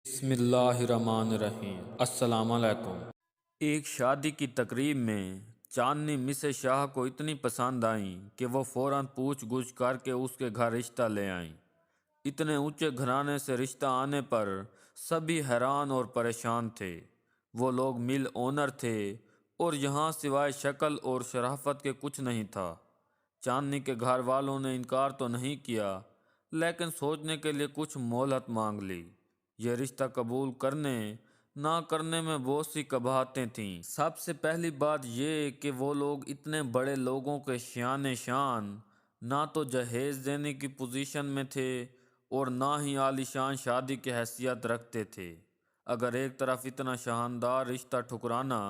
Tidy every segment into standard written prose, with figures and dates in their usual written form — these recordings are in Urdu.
بسم اللہ الرحمن الرحیم۔ السلام علیکم۔ ایک شادی کی تقریب میں چاندنی مسز شاہ کو اتنی پسند آئیں کہ وہ فوراً پوچھ گچھ کر کے اس کے گھر رشتہ لے آئیں۔ اتنے اونچے گھرانے سے رشتہ آنے پر سبھی حیران اور پریشان تھے۔ وہ لوگ مل اونر تھے اور یہاں سوائے شکل اور شرافت کے کچھ نہیں تھا۔ چاندنی کے گھر والوں نے انکار تو نہیں کیا، لیکن سوچنے کے لیے کچھ مہلت مانگ لی۔ یہ رشتہ قبول کرنے نہ کرنے میں بہت سی قباحتیں تھیں۔ سب سے پہلی بات یہ کہ وہ لوگ اتنے بڑے لوگوں کے شان شان نہ تو جہیز دینے کی پوزیشن میں تھے اور نہ ہی عالی شان شادی کی حیثیت رکھتے تھے۔ اگر ایک طرف اتنا شاندار رشتہ ٹھکرانا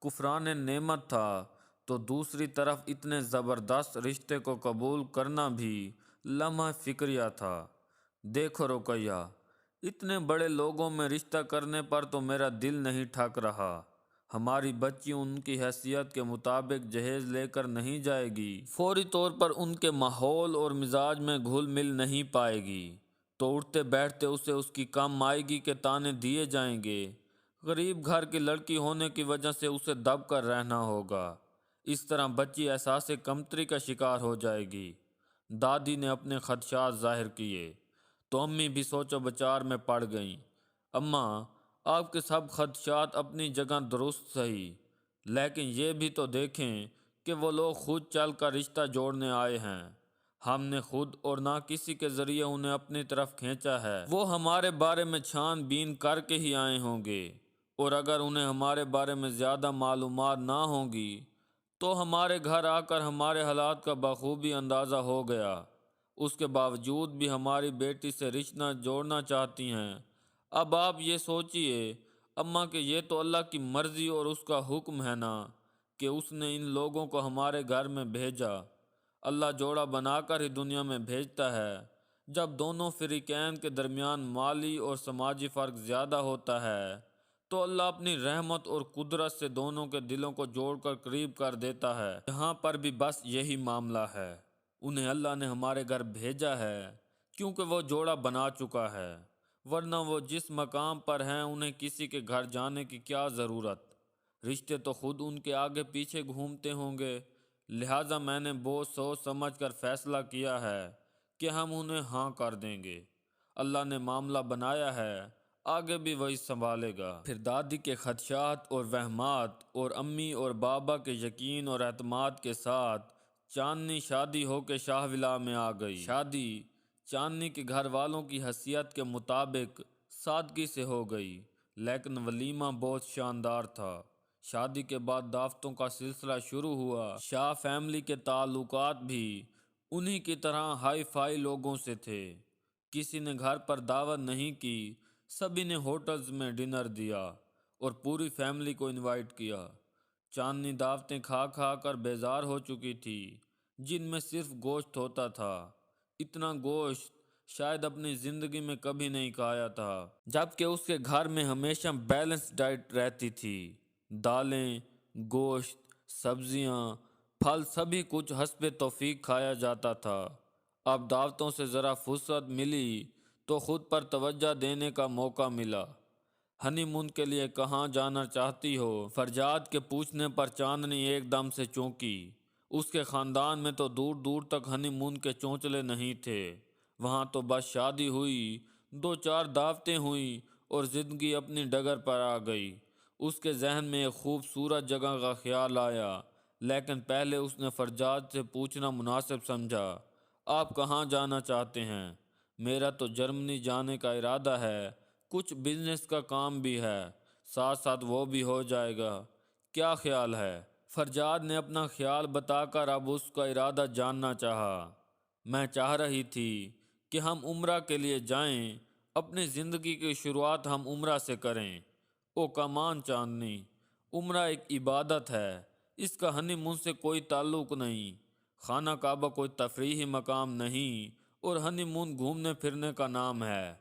کفران نعمت تھا تو دوسری طرف اتنے زبردست رشتے کو قبول کرنا بھی لمحہ فکریہ تھا۔ دیکھو رقیہ، اتنے بڑے لوگوں میں رشتہ کرنے پر تو میرا دل نہیں ٹھک رہا۔ ہماری بچی ان کی حیثیت کے مطابق جہیز لے کر نہیں جائے گی، فوری طور پر ان کے ماحول اور مزاج میں گھل مل نہیں پائے گی، تو اٹھتے بیٹھتے اسے اس کی کم آئیگی کے طعنے دیے جائیں گے۔ غریب گھر کی لڑکی ہونے کی وجہ سے اسے دب کر رہنا ہوگا۔ اس طرح بچی احساس کمتری کا شکار ہو جائے گی۔ دادی نے اپنے خدشات ظاہر کیے تو امی بھی سوچو بچار میں پڑ گئیں۔ اماں، آپ کے سب خدشات اپنی جگہ درست صحیح، لیکن یہ بھی تو دیکھیں کہ وہ لوگ خود چل کر رشتہ جوڑنے آئے ہیں۔ ہم نے خود اور نہ کسی کے ذریعے انہیں اپنی طرف کھینچا ہے۔ وہ ہمارے بارے میں چھان بین کر کے ہی آئے ہوں گے، اور اگر انہیں ہمارے بارے میں زیادہ معلومات نہ ہوں گی تو ہمارے گھر آ کر ہمارے حالات کا بخوبی اندازہ ہو گیا۔ اس کے باوجود بھی ہماری بیٹی سے رشتہ جوڑنا چاہتی ہیں۔ اب آپ یہ سوچئے اماں کہ یہ تو اللہ کی مرضی اور اس کا حکم ہے نا کہ اس نے ان لوگوں کو ہمارے گھر میں بھیجا۔ اللہ جوڑا بنا کر ہی دنیا میں بھیجتا ہے۔ جب دونوں فریقین کے درمیان مالی اور سماجی فرق زیادہ ہوتا ہے تو اللہ اپنی رحمت اور قدرت سے دونوں کے دلوں کو جوڑ کر قریب کر دیتا ہے۔ یہاں پر بھی بس یہی معاملہ ہے۔ انہیں اللہ نے ہمارے گھر بھیجا ہے کیونکہ وہ جوڑا بنا چکا ہے، ورنہ وہ جس مقام پر ہیں انہیں کسی کے گھر جانے کی کیا ضرورت۔ رشتے تو خود ان کے آگے پیچھے گھومتے ہوں گے، لہٰذا میں نے بہت سوچ سمجھ کر فیصلہ کیا ہے کہ ہم انہیں ہاں کر دیں گے۔ اللہ نے معاملہ بنایا ہے، آگے بھی وہی سنبھالے گا۔ پھر دادی کے خدشات اور وہمات اور امی اور بابا کے یقین اور اعتماد کے ساتھ چاندنی شادی ہو کے شاہ ولا میں آ گئی۔ شادی چاندنی کے گھر والوں کی حیثیت کے مطابق سادگی سے ہو گئی، لیکن ولیمہ بہت شاندار تھا۔ شادی کے بعد دعوتوں کا سلسلہ شروع ہوا۔ شاہ فیملی کے تعلقات بھی انہی کی طرح ہائی فائی لوگوں سے تھے۔ کسی نے گھر پر دعوت نہیں کی، سبھی نے ہوٹلز میں ڈنر دیا اور پوری فیملی کو انوائٹ کیا۔ چاندنی دعوتیں کھا کھا کر بیزار ہو چکی تھی، جن میں صرف گوشت ہوتا تھا۔ اتنا گوشت شاید اپنی زندگی میں کبھی نہیں کھایا تھا، جبکہ اس کے گھر میں ہمیشہ بیلنس ڈائٹ رہتی تھی۔ دالیں، گوشت، سبزیاں، پھل سبھی کچھ حسب توفیق کھایا جاتا تھا۔ اب دعوتوں سے ذرا فرصت ملی تو خود پر توجہ دینے کا موقع ملا۔ ہنی مون کے لیے کہاں جانا چاہتی ہو؟ فرجاد کے پوچھنے پر چاندنی ایک دم سے چونکی۔ اس کے خاندان میں تو دور دور تک ہنی مون کے چونچلے نہیں تھے۔ وہاں تو بس شادی ہوئی، دو چار دعوتیں ہوئیں اور زندگی اپنی ڈگر پر آ گئی۔ اس کے ذہن میں ایک خوبصورت جگہ کا خیال آیا، لیکن پہلے اس نے فرجاد سے پوچھنا مناسب سمجھا، آپ کہاں جانا چاہتے ہیں؟ میرا تو جرمنی جانے کا ارادہ ہے، کچھ بزنس کا کام بھی ہے، ساتھ ساتھ وہ بھی ہو جائے گا۔ کیا خیال ہے؟ فرجاد نے اپنا خیال بتا کر اب اس کا ارادہ جاننا چاہا۔ میں چاہ رہی تھی کہ ہم عمرہ کے لیے جائیں، اپنی زندگی کی شروعات ہم عمرہ سے کریں۔ او کمان چاندنی، عمرہ ایک عبادت ہے، اس کا ہنی مون سے کوئی تعلق نہیں۔ خانہ کعبہ کوئی تفریحی مقام نہیں اور ہنی مون گھومنے پھرنے کا نام ہے۔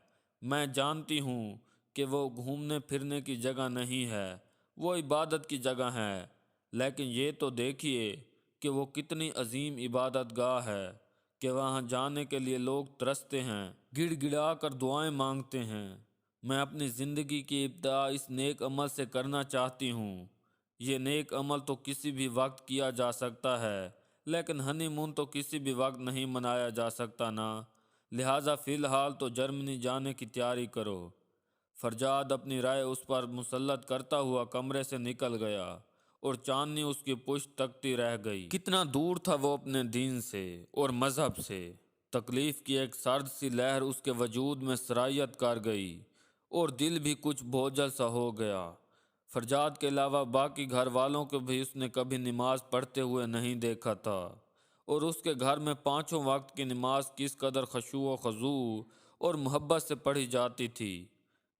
میں جانتی ہوں کہ وہ گھومنے پھرنے کی جگہ نہیں ہے، وہ عبادت کی جگہ ہے، لیکن یہ تو دیکھیے کہ وہ کتنی عظیم عبادت گاہ ہے کہ وہاں جانے کے لیے لوگ ترستے ہیں، گڑ گڑا کر دعائیں مانگتے ہیں۔ میں اپنی زندگی کی ابتدا اس نیک عمل سے کرنا چاہتی ہوں۔ یہ نیک عمل تو کسی بھی وقت کیا جا سکتا ہے، لیکن ہنی مون تو کسی بھی وقت نہیں منایا جا سکتا نا، لہٰذا فی الحال تو جرمنی جانے کی تیاری کرو۔ فرجاد اپنی رائے اس پر مسلط کرتا ہوا کمرے سے نکل گیا اور چاندنی اس کی پشت تکتی رہ گئی۔ کتنا دور تھا وہ اپنے دین سے اور مذہب سے۔ تکلیف کی ایک سرد سی لہر اس کے وجود میں سرایت کر گئی اور دل بھی کچھ بوجھل سا ہو گیا۔ فرجاد کے علاوہ باقی گھر والوں کو بھی اس نے کبھی نماز پڑھتے ہوئے نہیں دیکھا تھا، اور اس کے گھر میں پانچوں وقت کی نماز کس قدر خشوع و خضوع اور محبت سے پڑھی جاتی تھی۔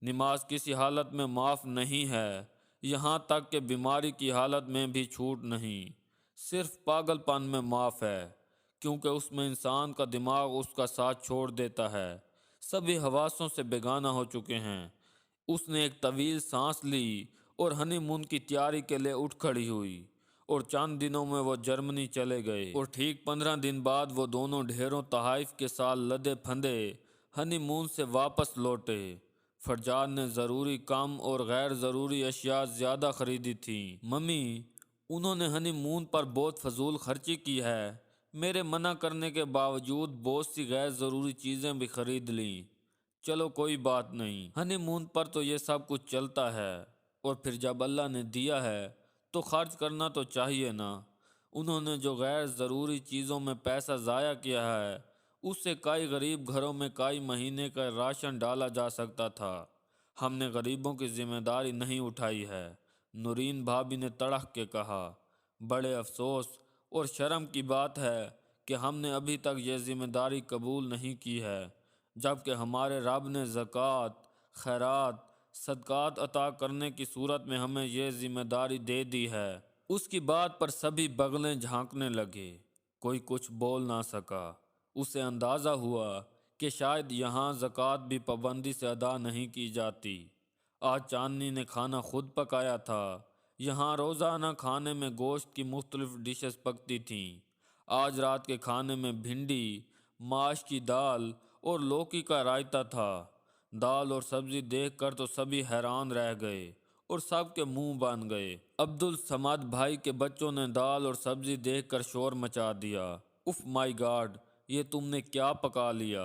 نماز کسی حالت میں معاف نہیں ہے، یہاں تک کہ بیماری کی حالت میں بھی چھوٹ نہیں، صرف پاگل پن میں معاف ہے، کیونکہ اس میں انسان کا دماغ اس کا ساتھ چھوڑ دیتا ہے، سبھی حواسوں سے بیگانہ ہو چکے ہیں۔ اس نے ایک طویل سانس لی اور ہنی مون کی تیاری کے لیے اٹھ کھڑی ہوئی، اور چند دنوں میں وہ جرمنی چلے گئے، اور ٹھیک 15 دن بعد وہ دونوں ڈھیروں تحائف کے ساتھ لدے پھندے ہنی مون سے واپس لوٹے۔ فرجاد نے ضروری کم اور غیر ضروری اشیاء زیادہ خریدی تھیں۔ ممی، انہوں نے ہنی مون پر بہت فضول خرچی کی ہے، میرے منع کرنے کے باوجود بہت سی غیر ضروری چیزیں بھی خرید لیں۔ چلو کوئی بات نہیں، ہنی مون پر تو یہ سب کچھ چلتا ہے، اور پھر جب اللہ نے دیا ہے تو خرچ کرنا تو چاہیے نا۔ انہوں نے جو غیر ضروری چیزوں میں پیسہ ضائع کیا ہے، اس سے کئی غریب گھروں میں کئی مہینے کا راشن ڈالا جا سکتا تھا۔ ہم نے غریبوں کی ذمہ داری نہیں اٹھائی ہے، نورین بھابی نے تڑک کے کہا۔ بڑے افسوس اور شرم کی بات ہے کہ ہم نے ابھی تک یہ ذمہ داری قبول نہیں کی ہے، جبکہ ہمارے رب نے زکوٰۃ، خیرات، صدقات عطا کرنے کی صورت میں ہمیں یہ ذمہ داری دے دی ہے۔ اس کی بات پر سبھی بغلیں جھانکنے لگے، کوئی کچھ بول نہ سکا۔ اسے اندازہ ہوا کہ شاید یہاں زکوٰۃ بھی پابندی سے ادا نہیں کی جاتی۔ آج چاندنی نے کھانا خود پکایا تھا۔ یہاں روزانہ کھانے میں گوشت کی مختلف ڈشز پکتی تھیں۔ آج رات کے کھانے میں بھنڈی، ماش کی دال اور لوکی کا رائتہ تھا۔ دال اور سبزی دیکھ کر تو سبھی حیران رہ گئے اور سب کے منہ بن گئے۔ عبدالصمد بھائی کے بچوں نے دال اور سبزی دیکھ کر شور مچا دیا۔ اف مائی گاڈ، یہ تم نے کیا پکا لیا؟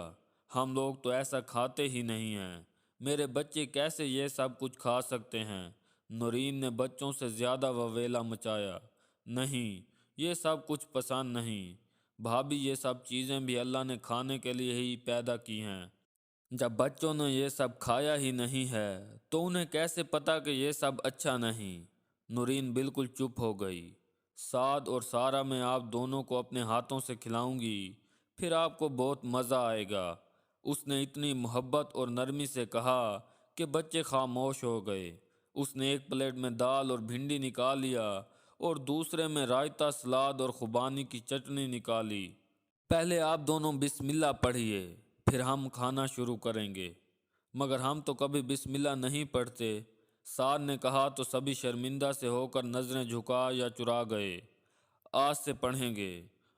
ہم لوگ تو ایسا کھاتے ہی نہیں ہیں، میرے بچے کیسے یہ سب کچھ کھا سکتے ہیں؟ نورین نے بچوں سے زیادہ وویلا مچایا۔ نہیں، یہ سب کچھ پسند نہیں بھابھی، یہ سب چیزیں بھی اللہ نے کھانے کے لیے ہی پیدا کی ہیں۔ جب بچوں نے یہ سب کھایا ہی نہیں ہے تو انہیں کیسے پتا کہ یہ سب اچھا نہیں؟ نورین بالکل چپ ہو گئی۔ سعد اور سارہ میں آپ دونوں کو اپنے ہاتھوں سے کھلاؤں گی، پھر آپ کو بہت مزہ آئے گا، اس نے اتنی محبت اور نرمی سے کہا کہ بچے خاموش ہو گئے۔ اس نے ایک پلیٹ میں دال اور بھنڈی نکال لیا اور دوسرے میں رائتہ، سلاد اور خوبانی کی چٹنی نکالی۔ پہلے آپ دونوں بسم اللہ پڑھیے، پھر ہم کھانا شروع کریں گے۔ مگر ہم تو کبھی بسم اللہ نہیں پڑھتے، سعد نے کہا تو سبھی شرمندہ سے ہو کر نظریں جھکا یا چرا گئے۔ آج سے پڑھیں گے،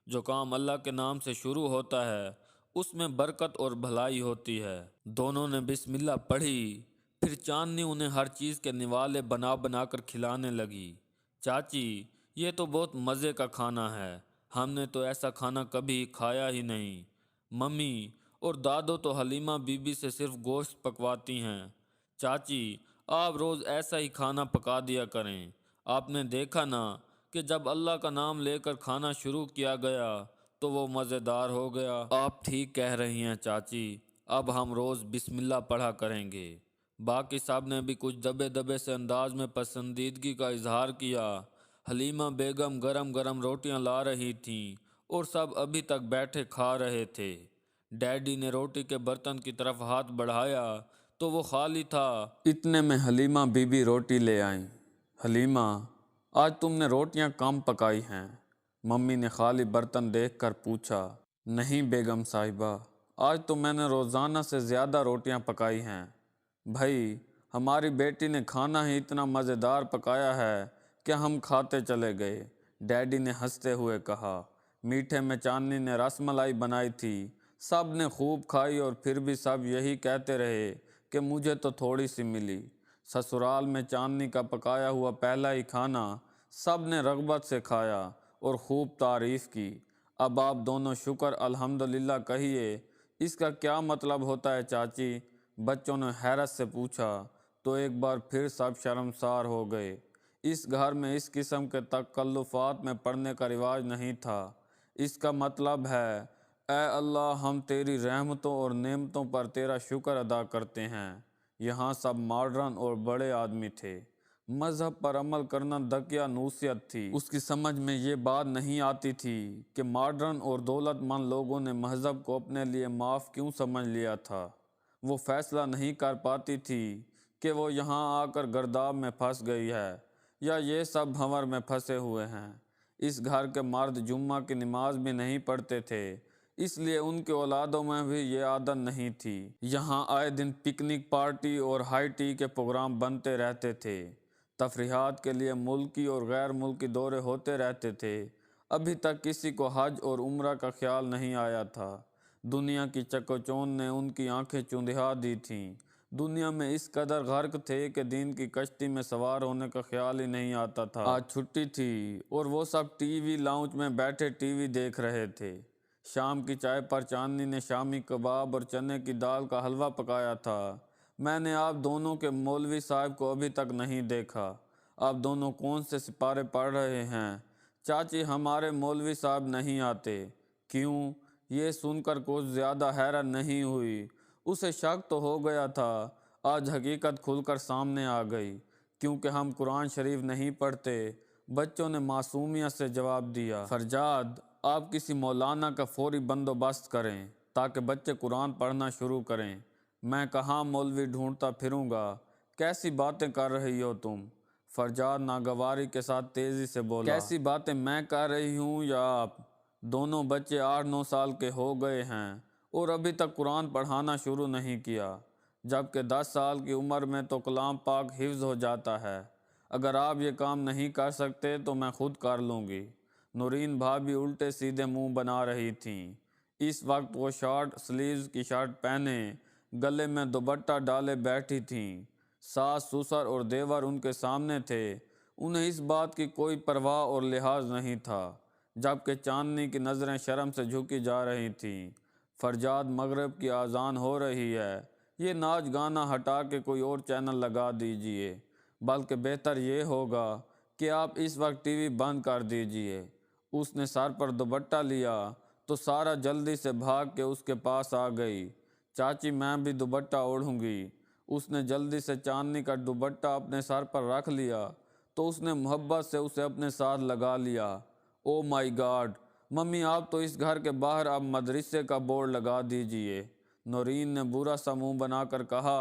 جو کام اللہ کے نام سے شروع ہوتا ہے اس میں برکت اور بھلائی ہوتی ہے۔ دونوں نے بسم اللہ پڑھی، پھر چاندنی انہیں ہر چیز کے نوالے بنا بنا کر کھلانے لگی۔ چاچی، یہ تو بہت مزے کا کھانا ہے، ہم نے تو ایسا کھانا کبھی کھایا ہی نہیں۔ ممی اور دادو تو حلیمہ بی بی سے صرف گوشت پکواتی ہیں، چاچی آپ روز ایسا ہی کھانا پکا دیا کریں۔ آپ نے دیکھا نا کہ جب اللہ کا نام لے کر کھانا شروع کیا گیا تو وہ مزیدار ہو گیا۔ آپ ٹھیک کہہ رہی ہیں چاچی، اب ہم روز بسم اللہ پڑھا کریں گے۔ باقی سب نے بھی کچھ دبے دبے سے انداز میں پسندیدگی کا اظہار کیا۔ حلیمہ بیگم گرم گرم روٹیاں لا رہی تھیں اور سب ابھی تک بیٹھے کھا رہے تھے۔ ڈیڈی نے روٹی کے برتن کی طرف ہاتھ بڑھایا تو وہ خالی تھا۔ اتنے میں حلیمہ بی بی روٹی لے آئیں۔ حلیمہ، آج تم نے روٹیاں کم پکائی ہیں؟ ممی نے خالی برتن دیکھ کر پوچھا۔ نہیں بیگم صاحبہ، آج تو میں نے روزانہ سے زیادہ روٹیاں پکائی ہیں۔ بھائی، ہماری بیٹی نے کھانا ہی اتنا مزیدار پکایا ہے کہ ہم کھاتے چلے گئے، ڈیڈی نے ہنستے ہوئے کہا۔ میٹھے میں چاندنی نے رس ملائی بنائی تھی، سب نے خوب کھائی اور پھر بھی سب یہی کہتے رہے کہ مجھے تو تھوڑی سی ملی۔ سسرال میں چاندنی کا پکایا ہوا پہلا ہی کھانا سب نے رغبت سے کھایا اور خوب تعریف کی۔ اب آپ دونوں شکر الحمدللہ کہیے، اس کا کیا مطلب ہوتا ہے چاچی؟ بچوں نے حیرت سے پوچھا تو ایک بار پھر سب شرمسار ہو گئے۔ اس گھر میں اس قسم کے تکلفات میں پڑھنے کا رواج نہیں تھا۔ اس کا مطلب ہے، اے اللہ ہم تیری رحمتوں اور نعمتوں پر تیرا شکر ادا کرتے ہیں۔ یہاں سب ماڈرن اور بڑے آدمی تھے۔ مذہب پر عمل کرنا دقیانوسیت تھی۔ اس کی سمجھ میں یہ بات نہیں آتی تھی کہ ماڈرن اور دولت مند لوگوں نے مذہب کو اپنے لیے معاف کیوں سمجھ لیا تھا۔ وہ فیصلہ نہیں کر پاتی تھی کہ وہ یہاں آ کر گرداب میں پھنس گئی ہے یا یہ سب بھنور میں پھنسے ہوئے ہیں۔ اس گھر کے مرد جمعہ کی نماز بھی نہیں پڑھتے تھے، اس لیے ان کے اولادوں میں بھی یہ عادت نہیں تھی۔ یہاں آئے دن پکنک پارٹی اور ہائی ٹی کے پروگرام بنتے رہتے تھے۔ تفریحات کے لیے ملکی اور غیر ملکی دورے ہوتے رہتے تھے۔ ابھی تک کسی کو حج اور عمرہ کا خیال نہیں آیا تھا۔ دنیا کی چکوچوند نے ان کی آنکھیں چندھا دی تھیں۔ دنیا میں اس قدر غرق تھے کہ دین کی کشتی میں سوار ہونے کا خیال ہی نہیں آتا تھا۔ آج چھٹی تھی اور وہ سب ٹی وی لاؤنج میں بیٹھے ٹی وی دیکھ رہے تھے۔ شام کی چائے پر چاندنی نے شامی کباب اور چنے کی دال کا حلوہ پکایا تھا۔ میں نے آپ دونوں کے مولوی صاحب کو ابھی تک نہیں دیکھا۔ آپ دونوں کون سے سپارے پڑھ رہے ہیں؟ چاچی ہمارے مولوی صاحب نہیں آتے۔ کیوں؟ یہ سن کر کچھ زیادہ حیرت نہیں ہوئی۔ اسے شک تو ہو گیا تھا، آج حقیقت کھل کر سامنے آ گئی۔ کیونکہ ہم قرآن شریف نہیں پڑھتے، بچوں نے معصومیت سے جواب دیا۔ فرجاد، آپ کسی مولانا کا فوری بندوبست کریں تاکہ بچے قرآن پڑھنا شروع کریں۔ میں کہاں مولوی ڈھونڈتا پھروں گا؟ کیسی باتیں کر رہی ہو تم؟ فرجاد ناگواری کے ساتھ تیزی سے بولا۔ کیسی باتیں میں کر رہی ہوں یا آپ؟ دونوں بچے 8-9 سال کے ہو گئے ہیں اور ابھی تک قرآن پڑھانا شروع نہیں کیا، جبکہ 10 سال کی عمر میں تو کلام پاک حفظ ہو جاتا ہے۔ اگر آپ یہ کام نہیں کر سکتے تو میں خود کر لوں گی۔ نورین بھابھی الٹے سیدھے منہ بنا رہی تھیں۔ اس وقت وہ شارٹ سلیوز کی شرٹ پہنے گلے میں دوپٹہ ڈالے بیٹھی تھیں۔ ساس سسر اور دیور ان کے سامنے تھے، انہیں اس بات کی کوئی پرواہ اور لحاظ نہیں تھا، جبکہ چاندنی کی نظریں شرم سے جھکی جا رہی تھیں۔ فرجاد، مغرب کی اذان ہو رہی ہے، یہ ناچ گانا ہٹا کے کوئی اور چینل لگا دیجئے، بلکہ بہتر یہ ہوگا کہ آپ اس وقت ٹی وی بند کر دیجئے۔ اس نے سر پر دوپٹہ لیا تو سارا جلدی سے بھاگ کے اس کے پاس آ گئی۔ چاچی میں بھی دوپٹہ اوڑھوں گی۔ اس نے جلدی سے چاندنی کا دوپٹہ اپنے سر پر رکھ لیا تو اس نے محبت سے اسے اپنے ساتھ لگا لیا۔ او مائی گاڈ، ممی آپ تو اس گھر کے باہر اب مدرسے کا بورڈ لگا دیجئے، نورین نے برا سا منہ بنا کر کہا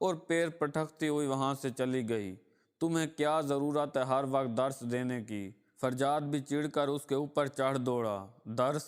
اور پیر پٹکتی ہوئی وہاں سے چلی گئی۔ تمہیں کیا ضرورت ہے ہر وقت درس دینے کی؟ فرجاد بھی چڑھ کر اس کے اوپر چڑھ دوڑا۔ درس؟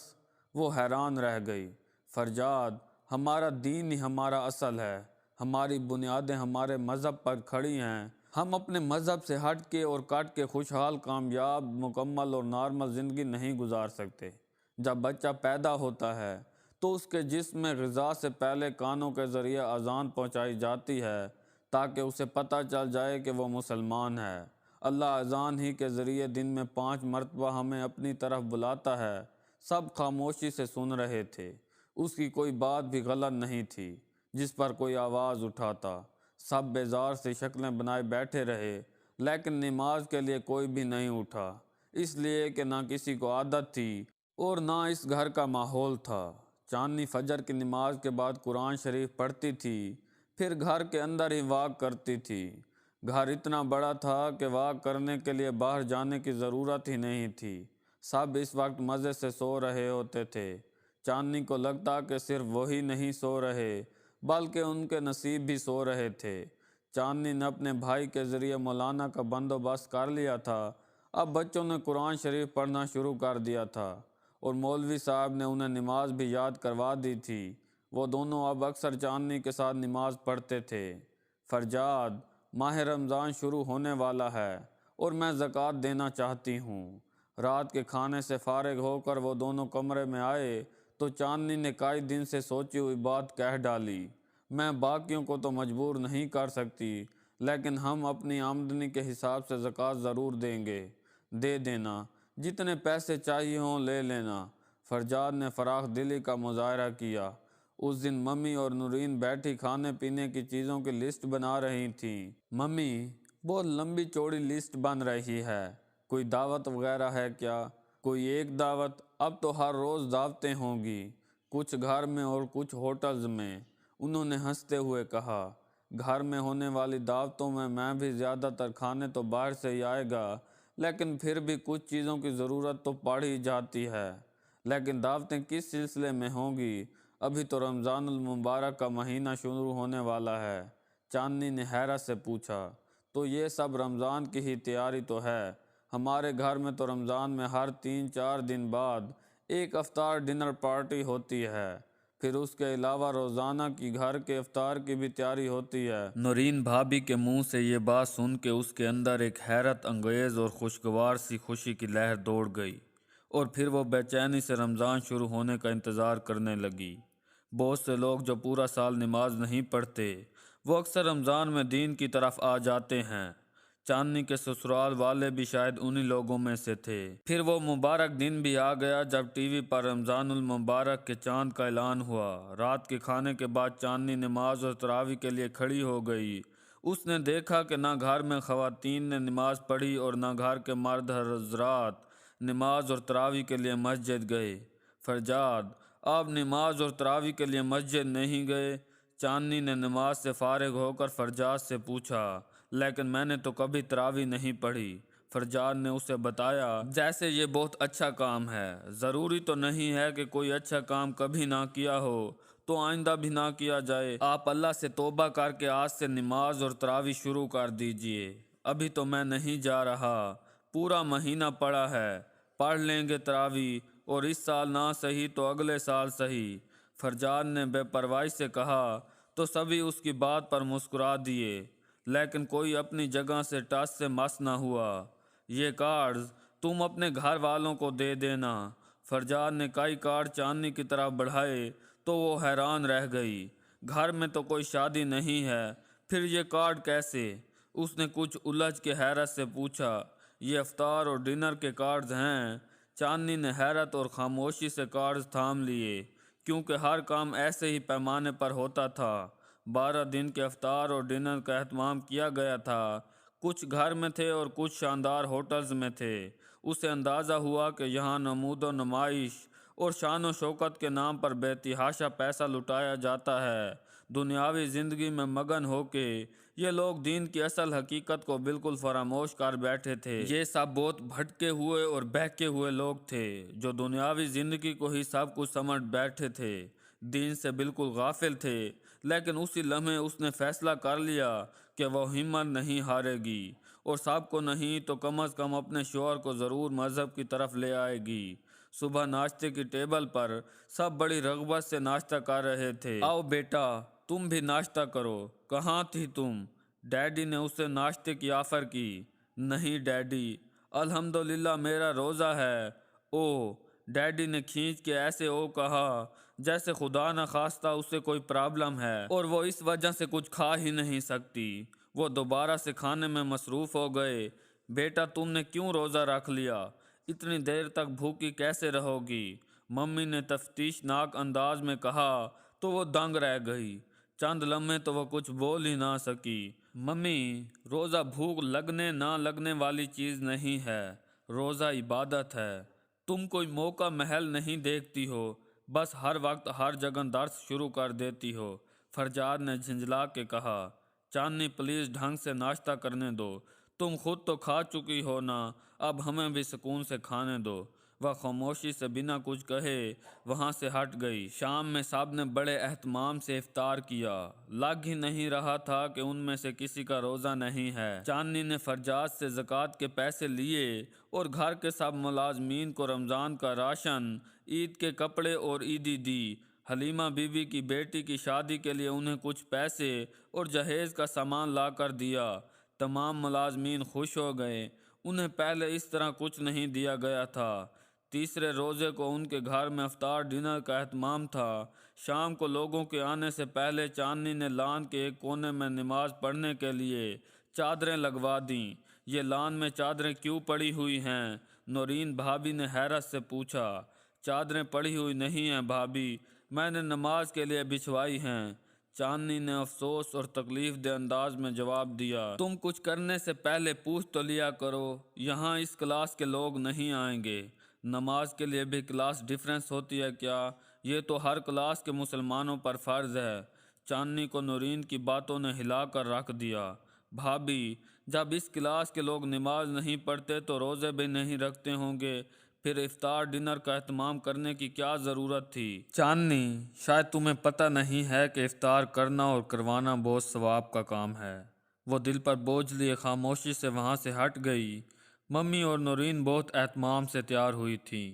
وہ حیران رہ گئی۔ فرجاد، ہمارا دین ہی ہمارا اصل ہے، ہماری بنیادیں ہمارے مذہب پر کھڑی ہیں۔ ہم اپنے مذہب سے ہٹ کے اور کٹ کے خوشحال، کامیاب، مکمل اور نارمل زندگی نہیں گزار سکتے۔ جب بچہ پیدا ہوتا ہے تو اس کے جسم میں غذا سے پہلے کانوں کے ذریعے اذان پہنچائی جاتی ہے تاکہ اسے پتہ چل جائے کہ وہ مسلمان ہے۔ اللہ اذان ہی کے ذریعے دن میں 5 مرتبہ ہمیں اپنی طرف بلاتا ہے۔ سب خاموشی سے سن رہے تھے۔ اس کی کوئی بات بھی غلط نہیں تھی جس پر کوئی آواز اٹھاتا۔ سب بیزار سی شکلیں بنائے بیٹھے رہے، لیکن نماز کے لیے کوئی بھی نہیں اٹھا، اس لیے کہ نہ کسی کو عادت تھی اور نہ اس گھر کا ماحول تھا۔ چاندنی فجر کی نماز کے بعد قرآن شریف پڑھتی تھی، پھر گھر کے اندر ہی واک کرتی تھی۔ گھر اتنا بڑا تھا کہ واک کرنے کے لیے باہر جانے کی ضرورت ہی نہیں تھی۔ سب اس وقت مزے سے سو رہے ہوتے تھے۔ چاندنی کو لگتا کہ صرف وہی نہیں سو رہے بلکہ ان کے نصیب بھی سو رہے تھے۔ چاندنی نے اپنے بھائی کے ذریعے مولانا کا بندوبست کر لیا تھا۔ اب بچوں نے قرآن شریف پڑھنا شروع کر دیا تھا اور مولوی صاحب نے انہیں نماز بھی یاد کروا دی تھی۔ وہ دونوں اب اکثر چاندنی کے ساتھ نماز پڑھتے تھے۔ فرجاد، ماہ رمضان شروع ہونے والا ہے اور میں زکوٰۃ دینا چاہتی ہوں۔ رات کے کھانے سے فارغ ہو کر وہ دونوں کمرے میں آئے تو چاندنی نے کئی دن سے سوچی ہوئی بات کہہ ڈالی۔ میں باقیوں کو تو مجبور نہیں کر سکتی، لیکن ہم اپنی آمدنی کے حساب سے زکوٰۃ ضرور دیں گے۔ دے دینا، جتنے پیسے چاہیے ہوں لے لینا۔ فرجاد نے فراخ دلی کا مظاہرہ کیا۔ اس دن ممی اور نورین بیٹھی کھانے پینے کی چیزوں کی لسٹ بنا رہی تھیں۔ ممی، بہت لمبی چوڑی لسٹ بن رہی ہے، کوئی دعوت وغیرہ ہے کیا؟ کوئی ایک دعوت؟ اب تو ہر روز دعوتیں ہوں گی، کچھ گھر میں اور کچھ ہوٹلز میں۔ انہوں نے ہنستے ہوئے کہا، گھر میں ہونے والی دعوتوں میں بھی زیادہ تر کھانے تو باہر سے ہی آئے گا، لیکن پھر بھی کچھ چیزوں کی ضرورت تو پڑ ہی جاتی ہے۔ لیکن دعوتیں کس سلسلے میں ہوں گی؟ ابھی تو رمضان المبارک کا مہینہ شروع ہونے والا ہے۔ چاندنی نے حیرت سے پوچھا، تو یہ سب رمضان کی ہی تیاری تو ہے؟ ہمارے گھر میں تو رمضان میں ہر 3-4 دن بعد ایک افطار ڈنر پارٹی ہوتی ہے، پھر اس کے علاوہ روزانہ کی گھر کے افطار کی بھی تیاری ہوتی ہے۔ نورین بھابھی کے منہ سے یہ بات سن کے اس کے اندر ایک حیرت انگیز اور خوشگوار سی خوشی کی لہر دوڑ گئی، اور پھر وہ بے چینی سے رمضان شروع ہونے کا انتظار کرنے لگی۔ بہت سے لوگ جو پورا سال نماز نہیں پڑھتے، وہ اکثر رمضان میں دین کی طرف آ جاتے ہیں۔ چاندنی کے سسرال والے بھی شاید انہی لوگوں میں سے تھے۔ پھر وہ مبارک دن بھی آ گیا جب ٹی وی پر رمضان المبارک کے چاند کا اعلان ہوا۔ رات کے کھانے کے بعد چاندنی نماز اور تراویح کے لیے کھڑی ہو گئی۔ اس نے دیکھا کہ نہ گھر میں خواتین نے نماز پڑھی اور نہ گھر کے مرد حضرات نماز اور تراویح کے لیے مسجد گئے۔ فرجاد، آپ نماز اور تراویح کے لیے مسجد نہیں گئے؟ چاندنی نے نماز سے فارغ ہو کر فرجاد سے پوچھا۔ لیکن میں نے تو کبھی تراویح نہیں پڑھی، فرجاد نے اسے بتایا۔ جیسے یہ بہت اچھا کام ہے، ضروری تو نہیں ہے کہ کوئی اچھا کام کبھی نہ کیا ہو تو آئندہ بھی نہ کیا جائے۔ آپ اللہ سے توبہ کر کے آج سے نماز اور تراویح شروع کر دیجئے۔ ابھی تو میں نہیں جا رہا، پورا مہینہ پڑا ہے، پڑھ لیں گے تراویح، اور اس سال نہ صحیح تو اگلے سال صحیح۔ فرجاد نے بے پرواہی سے کہا تو سبھی اس کی بات پر مسکرا دیے، لیکن کوئی اپنی جگہ سے ٹس سے مس نہ ہوا۔ یہ کارڈز تم اپنے گھر والوں کو دے دینا۔ فرجاد نے کئی کارڈ چاندنی کی طرف بڑھائے تو وہ حیران رہ گئی۔ گھر میں تو کوئی شادی نہیں ہے، پھر یہ کارڈ کیسے؟ اس نے کچھ الجھ کے حیرت سے پوچھا۔ یہ افطار اور ڈنر کے کارڈز ہیں۔ چاندنی نے حیرت اور خاموشی سے کارڈز تھام لیے، کیونکہ ہر کام ایسے ہی پیمانے پر ہوتا تھا۔ 12 دن کے افطار اور ڈنر کا اہتمام کیا گیا تھا، کچھ گھر میں تھے اور کچھ شاندار ہوٹلز میں تھے۔ اسے اندازہ ہوا کہ یہاں نمود و نمائش اور شان و شوکت کے نام پر بے تحاشا پیسہ لٹایا جاتا ہے۔ دنیاوی زندگی میں مگن ہو کے یہ لوگ دین کی اصل حقیقت کو بالکل فراموش کر بیٹھے تھے۔ یہ سب بہت بھٹکے ہوئے اور بہکے ہوئے لوگ تھے جو دنیاوی زندگی کو ہی سب کچھ سمجھ بیٹھے تھے، دین سے بالکل غافل تھے۔ لیکن اسی لمحے اس نے فیصلہ کر لیا کہ وہ ہمت نہیں ہارے گی، اور سب کو نہیں تو کم از کم اپنے شوہر کو ضرور مذہب کی طرف لے آئے گی۔ صبح ناشتے کی ٹیبل پر سب بڑی رغبت سے ناشتہ کر رہے تھے۔ آؤ بیٹا، تم بھی ناشتہ کرو۔ کہاں تھی تم؟ ڈیڈی نے اسے ناشتے کی آفر کی۔ نہیں ڈیڈی، الحمدللہ میرا روزہ ہے۔ اوہ، ڈیڈی نے کھینچ کے ایسے او کہا جیسے خدا نہ خواستہ اسے کوئی پرابلم ہے اور وہ اس وجہ سے کچھ کھا ہی نہیں سکتی۔ وہ دوبارہ سے کھانے میں مصروف ہو گئے۔ بیٹا، تم نے کیوں روزہ رکھ لیا؟ اتنی دیر تک بھوکی کیسے رہو گی؟ ممی نے تفتیش ناک انداز میں کہا تو وہ دنگ رہ گئی۔ چند لمحے تو وہ کچھ بول ہی نہ سکی۔ ممی، روزہ بھوک لگنے نہ لگنے والی چیز نہیں ہے، روزہ عبادت ہے۔ تم کوئی موقع محل نہیں دیکھتی ہو، بس ہر وقت ہر جگہ درس شروع کر دیتی ہو، فرجاد نے جھنجلا کے کہا۔ چاندنی پلیز ڈھنگ سے ناشتہ کرنے دو، تم خود تو کھا چکی ہو نا، اب ہمیں بھی سکون سے کھانے دو۔ وہ خاموشی سے بنا کچھ کہے وہاں سے ہٹ گئی۔ شام میں سب نے بڑے اہتمام سے افطار کیا۔ لگ ہی نہیں رہا تھا کہ ان میں سے کسی کا روزہ نہیں ہے۔ چاندنی نے فرجاد سے زکوٰۃ کے پیسے لیے اور گھر کے سب ملازمین کو رمضان کا راشن، عید کے کپڑے اور عیدی دی۔ حلیمہ بی بی کی بیٹی کی شادی کے لیے انہیں کچھ پیسے اور جہیز کا سامان لا کر دیا۔ تمام ملازمین خوش ہو گئے، انہیں پہلے اس طرح کچھ نہیں دیا گیا تھا۔ تیسرے روزے کو ان کے گھر میں افطار ڈنر کا اہتمام تھا۔ شام کو لوگوں کے آنے سے پہلے چاندنی نے لان کے ایک کونے میں نماز پڑھنے کے لیے چادریں لگوا دیں۔ یہ لان میں چادریں کیوں پڑی ہوئی ہیں؟ نورین بھابھی نے حیرت سے پوچھا۔ چادریں پڑی ہوئی نہیں ہیں بھابھی، میں نے نماز کے لیے بچھوائی ہیں، چاندنی نے افسوس اور تکلیف دہ انداز میں جواب دیا۔ تم کچھ کرنے سے پہلے پوچھ تو لیا کرو، یہاں اس کلاس کے لوگ نہیں آئیں گے، نماز کے لیے بھی کلاس ڈیفرنس ہوتی ہے کیا؟ یہ تو ہر کلاس کے مسلمانوں پر فرض ہے۔ چاندنی کو نورین کی باتوں نے ہلا کر رکھ دیا۔ بھابھی، جب اس کلاس کے لوگ نماز نہیں پڑھتے تو روزے بھی نہیں رکھتے ہوں گے، پھر افطار ڈنر کا اہتمام کرنے کی کیا ضرورت تھی؟ چاندنی، شاید تمہیں پتہ نہیں ہے کہ افطار کرنا اور کروانا بہت ثواب کا کام ہے۔ وہ دل پر بوجھ لیے خاموشی سے وہاں سے ہٹ گئی۔ ممی اور نورین بہت اہتمام سے تیار ہوئی تھیں،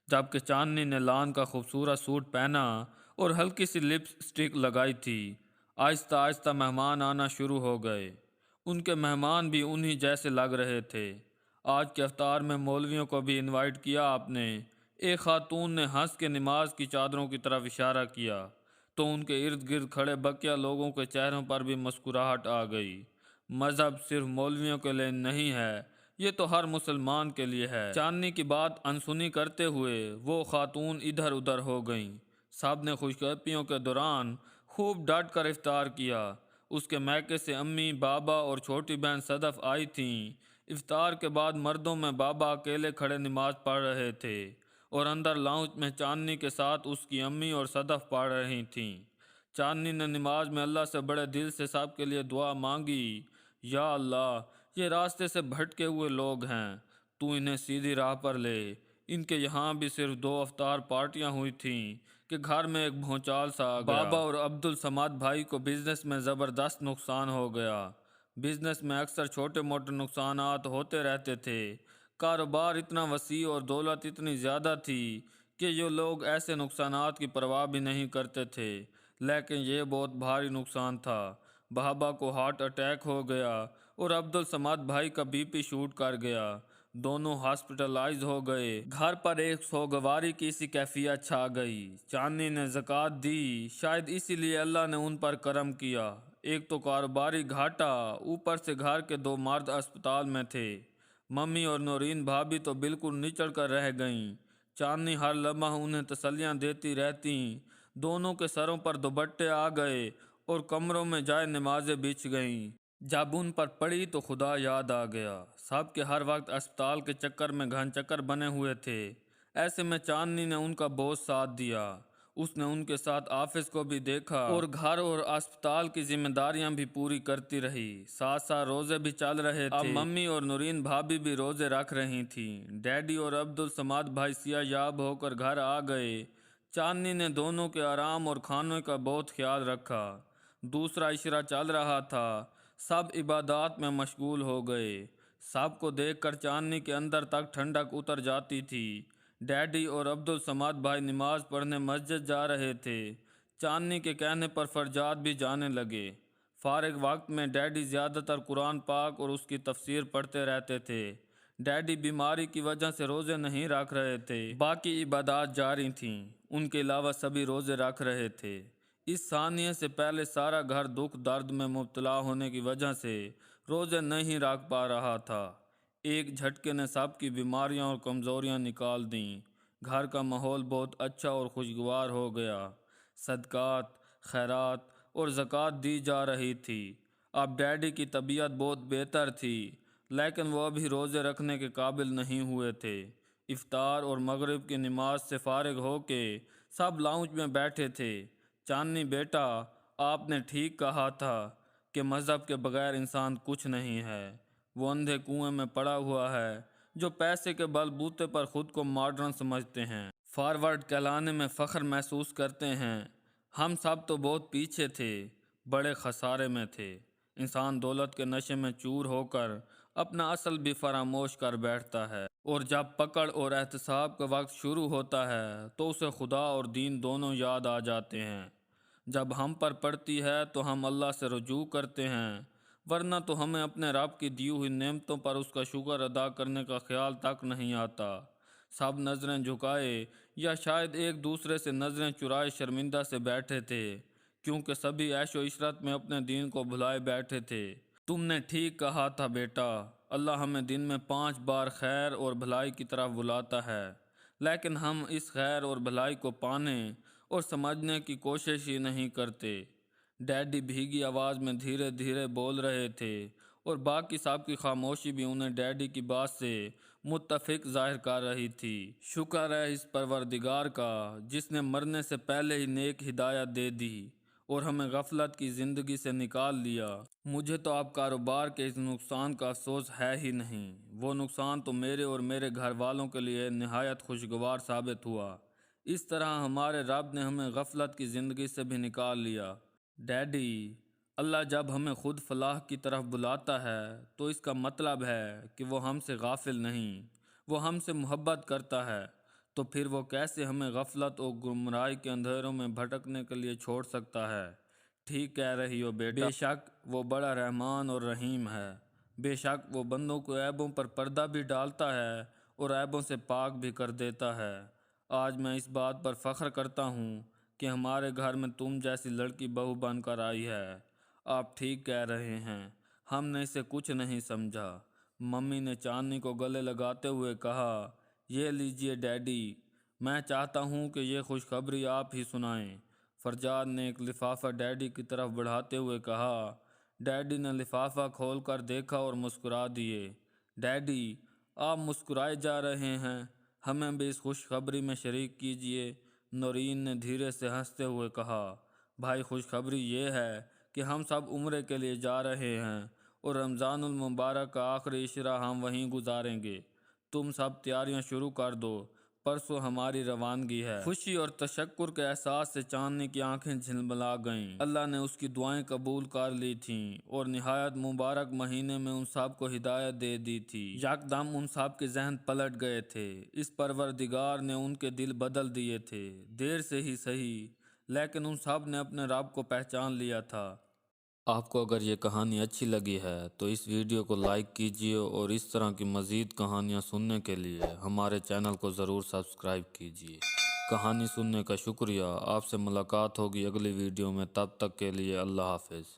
جبکہ چاندنی نے لان کا خوبصورت سوٹ پہنا اور ہلکی سی لپسٹک لگائی تھی۔ آہستہ آہستہ مہمان آنا شروع ہو گئے۔ ان کے مہمان بھی انہی جیسے لگ رہے تھے۔ آج کے افطار میں مولویوں کو بھی انوائٹ کیا آپ نے؟ ایک خاتون نے ہنس کے نماز کی چادروں کی طرف اشارہ کیا تو ان کے ارد گرد کھڑے بقیہ لوگوں کے چہروں پر بھی مسکراہٹ آ گئی۔ مذہب صرف مولویوں کے لیے نہیں ہے، یہ تو ہر مسلمان کے لیے ہے۔ چاندنی کی بات انسنی کرتے ہوئے وہ خاتون ادھر ادھر ہو گئیں۔ سب نے خوشخبریوں کے دوران خوب ڈٹ کر افطار کیا۔ اس کے میکے سے امی، بابا اور چھوٹی بہن صدف آئی تھیں۔ افطار کے بعد مردوں میں بابا اکیلے کھڑے نماز پڑھ رہے تھے اور اندر لاؤنج میں چاندنی کے ساتھ اس کی امی اور صدف پڑھ رہی تھیں۔ چاندنی نے نماز میں اللہ سے بڑے دل سے سب کے لیے دعا مانگی۔ یا اللہ، یہ راستے سے بھٹکے ہوئے لوگ ہیں، تو انہیں سیدھی راہ پر لے۔ ان کے یہاں بھی صرف 2 افطار پارٹیاں ہوئی تھیں کہ گھر میں ایک بھونچال سا آ گیا۔ بابا اور عبدالصمد بھائی کو بزنس میں زبردست نقصان ہو گیا۔ بزنس میں اکثر چھوٹے موٹے نقصانات ہوتے رہتے تھے۔ کاروبار اتنا وسیع اور دولت اتنی زیادہ تھی کہ یہ لوگ ایسے نقصانات کی پرواہ بھی نہیں کرتے تھے، لیکن یہ بہت بھاری نقصان تھا۔ بابا کو ہارٹ اٹیک ہو گیا اور عبدالصمد بھائی کا بی پی شوٹ کر گیا، دونوں ہاسپٹلائز ہو گئے۔ گھر پر ایک سوگواری کی سی کیفیت چھا گئی۔ چاندنی نے زکوٰۃ دی، شاید اسی لیے اللہ نے ان پر کرم کیا۔ ایک تو کاروباری گھاٹا، اوپر سے گھر کے 2 مرد اسپتال میں تھے۔ ممی اور نورین بھابھی تو بالکل نچڑ کر رہ گئیں۔ چاندنی ہر لمحہ انہیں تسلیاں دیتی رہتیں۔ دونوں کے سروں پر دوپٹے آ گئے اور کمروں میں جائے نمازیں بچھ گئیں۔ جب ان پر پڑی تو خدا یاد آ گیا۔ سب کے ہر وقت اسپتال کے چکر میں گھن چکر بنے ہوئے تھے، ایسے میں چاندنی نے ان کا بہت ساتھ دیا۔ اس نے ان کے ساتھ آفس کو بھی دیکھا اور گھر اور اسپتال کی ذمہ داریاں بھی پوری کرتی رہی۔ ساتھ ساتھ روزے بھی چل رہے تھے۔ اب ممی اور نورین بھابھی بھی روزے رکھ رہی تھیں۔ ڈیڈی اور عبدالصمد بھائی سیاہ یاب ہو کر گھر آ گئے۔ چاندنی نے دونوں کے آرام اور کھانے کا بہت خیال رکھا۔ دوسرا عشرہ چل رہا تھا، سب عبادات میں مشغول ہو گئے۔ سب کو دیکھ کر چاندنی کے اندر تک ٹھنڈک اتر جاتی تھی۔ ڈیڈی اور عبدالصمد بھائی نماز پڑھنے مسجد جا رہے تھے۔ چاندنی کے کہنے پر فرجاد بھی جانے لگے۔ فارغ وقت میں ڈیڈی زیادہ تر قرآن پاک اور اس کی تفسیر پڑھتے رہتے تھے۔ ڈیڈی بیماری کی وجہ سے روزے نہیں رکھ رہے تھے، باقی عبادات جاری تھیں، ان کے علاوہ سبھی روزے رکھ رہے تھے۔ اس ثانیے سے پہلے سارا گھر دکھ درد میں مبتلا ہونے کی وجہ سے روزے نہیں رکھ پا رہا تھا۔ ایک جھٹکے نے سب کی بیماریاں اور کمزوریاں نکال دیں۔ گھر کا ماحول بہت اچھا اور خوشگوار ہو گیا۔ صدقات، خیرات اور زکوٰۃ دی جا رہی تھی۔ اب ڈیڈی کی طبیعت بہت بہتر تھی، لیکن وہ ابھی روزے رکھنے کے قابل نہیں ہوئے تھے۔ افطار اور مغرب کی نماز سے فارغ ہو کے سب لاؤنج میں بیٹھے تھے۔ چاندنی بیٹا، آپ نے ٹھیک کہا تھا کہ مذہب کے بغیر انسان کچھ نہیں ہے۔ وہ اندھے کنویں میں پڑا ہوا ہے جو پیسے کے بل بوتے پر خود کو ماڈرن سمجھتے ہیں، فارورڈ کہلانے میں فخر محسوس کرتے ہیں۔ ہم سب تو بہت پیچھے تھے، بڑے خسارے میں تھے۔ انسان دولت کے نشے میں چور ہو کر اپنا اصل بھی فراموش کر بیٹھتا ہے، اور جب پکڑ اور احتساب کا وقت شروع ہوتا ہے تو اسے خدا اور دین دونوں یاد آ جاتے ہیں۔ جب ہم پر پڑتی ہے تو ہم اللہ سے رجوع کرتے ہیں، ورنہ تو ہمیں اپنے رب کی دی ہوئی نعمتوں پر اس کا شکر ادا کرنے کا خیال تک نہیں آتا۔ سب نظریں جھکائے یا شاید ایک دوسرے سے نظریں چرائے شرمندہ سے بیٹھے تھے، کیونکہ سبھی عیش و عشرت میں اپنے دین کو بھلائے بیٹھے تھے۔ تم نے ٹھیک کہا تھا بیٹا، اللہ ہمیں دن میں 5 بار خیر اور بھلائی کی طرف بلاتا ہے، لیکن ہم اس خیر اور بھلائی کو پانے اور سمجھنے کی کوشش ہی نہیں کرتے۔ ڈیڈی بھیگی آواز میں دھیرے دھیرے بول رہے تھے، اور باقی سب کی خاموشی بھی انہیں ڈیڈی کی بات سے متفق ظاہر کر رہی تھی۔ شکر ہے اس پروردگار کا جس نے مرنے سے پہلے ہی نیک ہدایت دے دی اور ہمیں غفلت کی زندگی سے نکال لیا۔ مجھے تو اب کاروبار کے اس نقصان کا افسوس ہے ہی نہیں، وہ نقصان تو میرے اور میرے گھر والوں کے لیے نہایت خوشگوار ثابت ہوا۔ اس طرح ہمارے رب نے ہمیں غفلت کی زندگی سے بھی نکال لیا۔ ڈیڈی، اللہ جب ہمیں خود فلاح کی طرف بلاتا ہے تو اس کا مطلب ہے کہ وہ ہم سے غافل نہیں، وہ ہم سے محبت کرتا ہے، تو پھر وہ کیسے ہمیں غفلت اور گمراہی کے اندھیروں میں بھٹکنے کے لیے چھوڑ سکتا ہے؟ ٹھیک کہہ رہی ہو بیٹا، بے شک وہ بڑا رحمان اور رحیم ہے، بے شک وہ بندوں کو عیبوں پر پردہ بھی ڈالتا ہے اور عیبوں سے پاک بھی کر دیتا ہے۔ آج میں اس بات پر فخر کرتا ہوں کہ ہمارے گھر میں تم جیسی لڑکی بہو بن کر آئی ہے۔ آپ ٹھیک کہہ رہے ہیں، ہم نے اسے کچھ نہیں سمجھا۔ ممی نے چاندنی کو گلے لگاتے ہوئے کہا، یہ لیجئے ڈیڈی، میں چاہتا ہوں کہ یہ خوشخبری آپ ہی سنائیں۔ فرجاد نے ایک لفافہ ڈیڈی کی طرف بڑھاتے ہوئے کہا۔ ڈیڈی نے لفافہ کھول کر دیکھا اور مسکرا دیے۔ ڈیڈی، آپ مسکرائے جا رہے ہیں، ہمیں بھی اس خوشخبری میں شریک کیجئے۔ نورین نے دھیرے سے ہنستے ہوئے کہا، بھائی خوشخبری یہ ہے کہ ہم سب عمرے کے لیے جا رہے ہیں اور رمضان المبارک کا آخری عشرہ ہم وہیں گزاریں گے۔ تم سب تیاریاں شروع کر دو، پرسوں ہماری روانگی ہے۔ خوشی اور تشکر کے احساس سے چاندنی کی آنکھیں جھلملا گئیں۔ اللہ نے اس کی دعائیں قبول کر لی تھیں اور نہایت مبارک مہینے میں ان سب کو ہدایت دے دی تھی۔ یکدم ان سب کے ذہن پلٹ گئے تھے۔ اس پروردگار نے ان کے دل بدل دیے تھے، دیر سے ہی صحیح، لیکن ان سب نے اپنے رب کو پہچان لیا تھا۔ آپ کو اگر یہ کہانی اچھی لگی ہے تو اس ویڈیو کو لائک کیجئے اور اس طرح کی مزید کہانیاں سننے کے لیے ہمارے چینل کو ضرور سبسکرائب کیجئے۔ کہانی سننے کا شکریہ۔ آپ سے ملاقات ہوگی اگلی ویڈیو میں، تب تک کے لیے اللہ حافظ۔